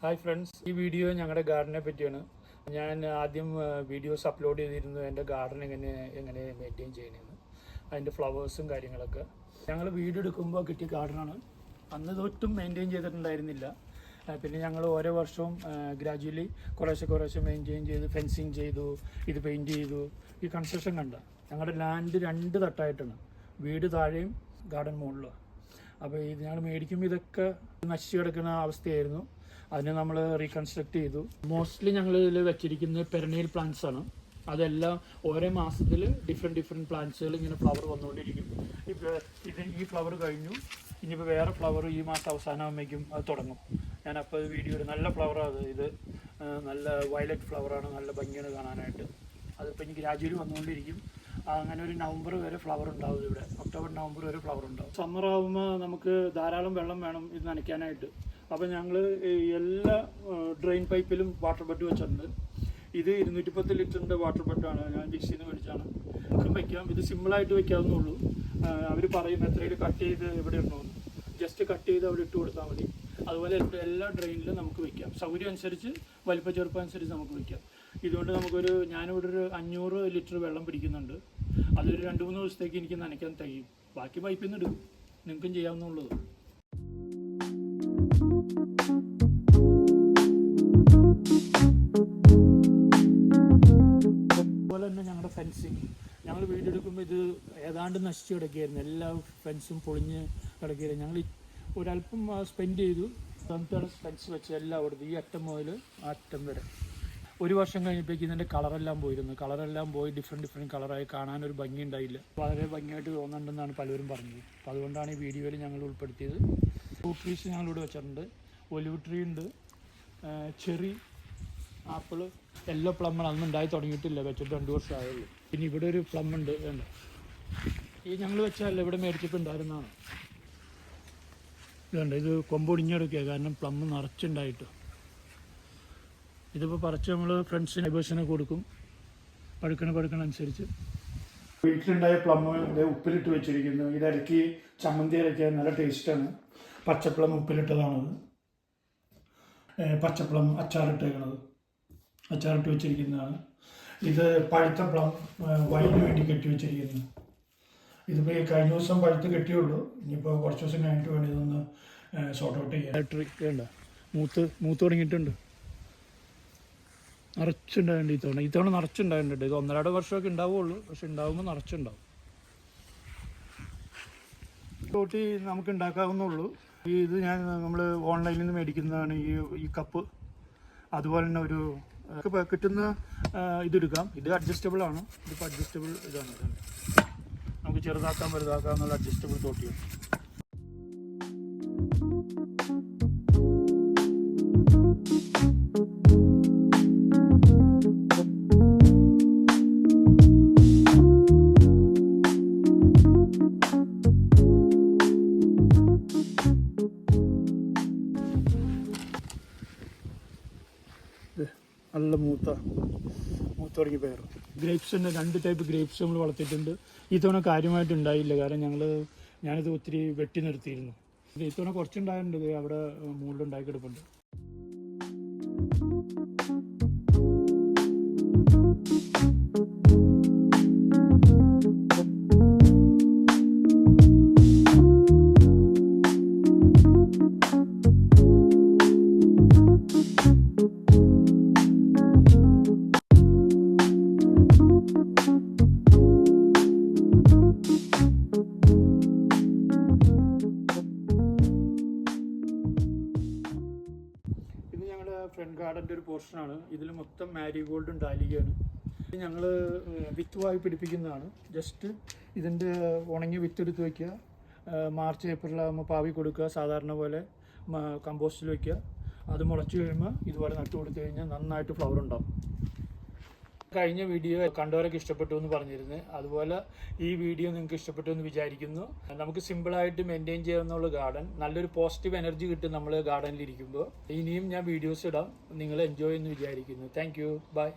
Hi friends, ഈ video ഞങ്ങളുടെ ഗാർഡനെ പറ്റിയാണ്. ഞാൻ ആദ്യം വീഡിയോസ് അപ്ലോഡ് ചെയ്തിരുന്നു എൻ്റെ ഗാർഡൻ എങ്ങനെ മെയിൻറ്റെയിൻ ചെയ്യണമെന്ന്, അതിൻ്റെ ഫ്ലവേഴ്സും കാര്യങ്ങളൊക്കെ. ഞങ്ങൾ വീഡിയോ എടുക്കുമ്പോൾ കിട്ടിയ ഗാർഡനാണ്. അന്ന് തൊട്ടും മെയിൻറ്റെയിൻ ചെയ്തിട്ടുണ്ടായിരുന്നില്ല. പിന്നെ ഞങ്ങൾ ഓരോ വർഷവും ഗ്രാജുവലി കുറേശ്ശെ മെയിൻറ്റെയിൻ ചെയ്ത് ഫെൻസിങ് ചെയ്തു, ഇത് പെയിൻറ്റ് ചെയ്തു. ഈ കൺസ്ട്രക്ഷൻ കണ്ട ഞങ്ങളുടെ ലാൻഡ് 2 തട്ടായിട്ടാണ്, വീട് താഴെയും ഗാർഡൻ മുകളിലും. അപ്പോൾ ഇത് ഞങ്ങൾ മേടിക്കുമ്പോൾ ഇതൊക്കെ നശിച്ചു കിടക്കുന്ന അവസ്ഥയായിരുന്നു. അതിനെ നമ്മൾ റീകൺസ്ട്രക്ട് ചെയ്തു. മോസ്റ്റ്ലി ഞങ്ങൾ ഇതിൽ വെച്ചിരിക്കുന്നത് പെരനിയൽ പ്ലാന്റ്സ് ആണ്. അതെല്ലാം ഓരോ മാസത്തിൽ ഡിഫറെൻറ്റ് പ്ലാന്റ്സുകൾ ഇങ്ങനെ ഫ്ലവർ വന്നുകൊണ്ടിരിക്കും. ഇപ്പോൾ ഈ ഫ്ലവർ കഴിഞ്ഞു, ഇനിയിപ്പോൾ വേറെ ഫ്ലവർ ഈ മാസം അവസാനമാകുമ്പോഴേക്കും അത് തുടങ്ങും. ഞാനപ്പോൾ വീഡിയോ നല്ല ഫ്ലവറാണ് ഇത്, നല്ല വയലറ്റ് ഫ്ലവറാണ്, നല്ല ഭംഗിയാണ് കാണാനായിട്ട്. അതിപ്പോൾ ഇനി ഗ്രാജുവലി വന്നുകൊണ്ടിരിക്കും. അങ്ങനെ ഒരു നവംബർ വരെ ഫ്ലവർ ഉണ്ടാവും ഇവിടെ, ഒക്ടോബർ നവംബർ വരെ ഫ്ലവർ ഉണ്ടാവും. സമ്മർ ആകുമ്പോൾ നമുക്ക് ധാരാളം വെള്ളം വേണം ഇത് നനയ്ക്കാനായിട്ട്. അപ്പോൾ ഞങ്ങൾ എല്ലാ ഡ്രെയിൻ പൈപ്പിലും വാട്ടർ ബെഡ് വെച്ചിട്ടുണ്ട്. ഇത് 210 ലിറ്ററിൻ്റെ വാട്ടർ ബെഡാണ്, ഞാൻ ഡിക്സിൽ നിന്ന് മേടിച്ചാണ്. നമുക്കും വയ്ക്കാം, ഇത് സിമ്പിളായിട്ട് വയ്ക്കാവുന്നുള്ളൂ. അവർ പറയും എത്രയിൽ കട്ട് ചെയ്ത് എവിടെ ഇടണമെന്ന്, ജസ്റ്റ് കട്ട് ചെയ്ത് അവിടെ ഇട്ട് കൊടുത്താൽ മതി. അതുപോലെ എല്ലാ ഡ്രെയിനിലും നമുക്ക് വയ്ക്കാം, സൗകര്യം അനുസരിച്ച് വലിപ്പ ചെറുപ്പം അനുസരിച്ച് നമുക്ക് വയ്ക്കാം. ഇതുകൊണ്ട് ഞാനിവിടെ ഒരു 500 ലിറ്റർ വെള്ളം പിടിക്കുന്നുണ്ട്. അതൊരു 2-3 ദിവസത്തേക്ക് എനിക്ക് നനയ്ക്കാൻ കഴിയും. ബാക്കി പൈപ്പിൽ നിന്ന് എടുക്കും, നിങ്ങൾക്കും ചെയ്യാവുന്നുള്ളത്. അതുപോലെ തന്നെ ഞങ്ങളുടെ ഫെൻസിങ്, ഞങ്ങൾ വീഡിയോ എടുക്കുമ്പോൾ ഇത് ഏതാണ്ട് നശിച്ച് കിടക്കുകയായിരുന്നു. എല്ലാ ഫെൻസും പൊളിഞ്ഞ് കിടക്കുകയായിരുന്നു. ഞങ്ങൾ ഒരല്പം സ്പെൻഡ് ചെയ്തു, ഫെൻസ് വെച്ച് എല്ലാം കൊടുത്തു, ഈ അറ്റം മുതൽ ആ അറ്റം വരെ. 1 വർഷം കഴിഞ്ഞപ്പോഴേക്കും ഇതിൻ്റെ കളറെല്ലാം പോയിരുന്നു. കളറെല്ലാം പോയി ഡിഫറെൻറ്റ് കളറായി, കാണാനൊരു ഭംഗി ഉണ്ടായില്ല. വളരെ ഭംഗിയായിട്ട് തോന്നുന്നുണ്ടെന്നാണ് പലരും പറഞ്ഞത്. അപ്പോൾ അതുകൊണ്ടാണ് ഈ വീഡിയോയിൽ ഞങ്ങൾ ഉൾപ്പെടുത്തിയത്. ഫ്രൂട്ട് ട്രീസ് ഞങ്ങളിവിടെ വെച്ചിട്ടുണ്ട്. ഒലിവ് ട്രീ ഉണ്ട്, ചെറി, ആപ്പിൾ, യെല്ലോ പ്ലം അന്ന് ഉണ്ടായി തുടങ്ങിയിട്ടില്ല, വെച്ചിട്ട് 2 വർഷമായുള്ളൂ. പിന്നെ ഇവിടെ ഒരു പ്ലം ഉണ്ട്, വേണ്ട ഈ ഞങ്ങൾ വെച്ചല്ല, ഇവിടെ മേടിച്ചപ്പോൾ ഉണ്ടായിരുന്നതാണ്. ഇതുണ്ട്, ഇത് കൊമ്പൊടിഞ്ഞെടുക്കുക, കാരണം പ്ലം നിറച്ചുണ്ടായിട്ട്. ഇതിപ്പോൾ പറിച്ച് നമ്മൾ ഫ്രണ്ട്സിന് നൈബേഴ്സിനെ കൊടുക്കും, പഴുക്കണ അനുസരിച്ച്. വീട്ടിലുണ്ടായ പ്ലം ഉപ്പിലിട്ട് വെച്ചിരിക്കുന്നു. ഇതിടയ്ക്ക് ചമ്മന്തി അരയ്ക്കാൻ നല്ല ടേസ്റ്റാണ്. പച്ചപ്ലം ഉപ്പിലിട്ടതാണത്. പച്ചപ്ലം അച്ചാറിട്ട് വെച്ചിരിക്കുന്നതാണ്. ഇത് പഴുത്ത പ്ലം വൈന് വേണ്ടി കെട്ടി വെച്ചിരിക്കുന്നു. ഇതിപ്പോൾ ഈ കഴിഞ്ഞ ദിവസം പഴുത്ത് കെട്ടിയുള്ളൂ. ഇനിയിപ്പോൾ കുറച്ച് ദിവസം കഴിഞ്ഞിട്ട് വേണ്ടി ഇതൊന്ന് സോർട്ട് ഔട്ട് ചെയ്യാൻ. വേണ്ട, മൂത്ത് തുടങ്ങിയിട്ടുണ്ട്, നിറച്ചുണ്ടായിട്ടുണ്ട്. ഇത്തവണ നിറച്ചുണ്ടായിട്ടുണ്ട്. ഇത് 1-2 വർഷമൊക്കെ ഉണ്ടാവുള്ളൂ, പക്ഷെ ഉണ്ടാവുമ്പോൾ നിറച്ചുണ്ടാവും. തോട്ടി നമുക്ക് ഉണ്ടാക്കാവുന്നുള്ളൂ. ഇത് നമ്മൾ ഓൺലൈനിൽ നിന്ന് മേടിക്കുന്നതാണ് ഈ കപ്പ്. അതുപോലെ തന്നെ ഒരു കിട്ടുന്ന ഇതെടുക്കാം. ഇത് അഡ്ജസ്റ്റബിൾ ആണ്. ഇതിപ്പോൾ അഡ്ജസ്റ്റബിൾ ഇതാണ്. നമുക്ക് ചെറുതാക്കാം വലുതാക്കാം എന്നുള്ള അഡ്ജസ്റ്റബിൾ തോട്ടിയാണ്. നല്ല മൂത്ത് തുടങ്ങി പയർ. ഗ്രേപ്സ് തന്നെ 2 ടൈപ്പ് ഗ്രേപ്സ് നമ്മൾ വളർത്തിയിട്ടുണ്ട്. ഇത്തവണ കാര്യമായിട്ട് ഉണ്ടായില്ല, കാരണം ഞാനിത് ഒത്തിരി വെട്ടി നിർത്തിയിരുന്നു. ഇത്തവണ കുറച്ചുണ്ടായിട്ടുണ്ട്, അവിടെ മുകളിലുണ്ടായി കിടപ്പുണ്ട്. ഫ്രണ്ട് ഗാർഡൻ്റെ ഒരു പോർഷനാണ്. ഇതിൽ മൊത്തം മാരിഗോൾഡും ഡാലിയാണ്. ഞങ്ങൾ വിത്തുമായി പിടിപ്പിക്കുന്നതാണ്. ജസ്റ്റ് ഇതിൻ്റെ ഉണങ്ങിയ വിത്തെടുത്ത് വയ്ക്കുക, മാർച്ച് ഏപ്രിലാകുമ്പോൾ പാവി കൊടുക്കുക, സാധാരണ പോലെ കമ്പോസ്റ്റിൽ വയ്ക്കുക. അത് മുളച്ച് കഴിയുമ്പോൾ ഇതുപോലെ നട്ടു കൊടുത്തു കഴിഞ്ഞാൽ നന്നായിട്ട് ഫ്ലവർ ഉണ്ടാവും. കഴിഞ്ഞ വീഡിയോ കണ്ടവരൊക്കെ ഇഷ്ടപ്പെട്ടു എന്ന് പറഞ്ഞിരുന്നു. അതുപോലെ ഈ വീഡിയോ നിങ്ങൾക്ക് ഇഷ്ടപ്പെട്ടു എന്ന് വിചാരിക്കുന്നു. നമുക്ക് സിമ്പിളായിട്ട് മെയിൻറ്റെയിൻ ചെയ്യാവുന്ന ഗാർഡൻ, നല്ലൊരു പോസിറ്റീവ് എനർജി കിട്ടും നമ്മൾ ഗാർഡനിൽ ഇരിക്കുമ്പോൾ. ഇനിയും ഞാൻ വീഡിയോസ് ഇടാം, നിങ്ങൾ എൻജോയ് എന്ന് വിചാരിക്കുന്നു. Thank you, by.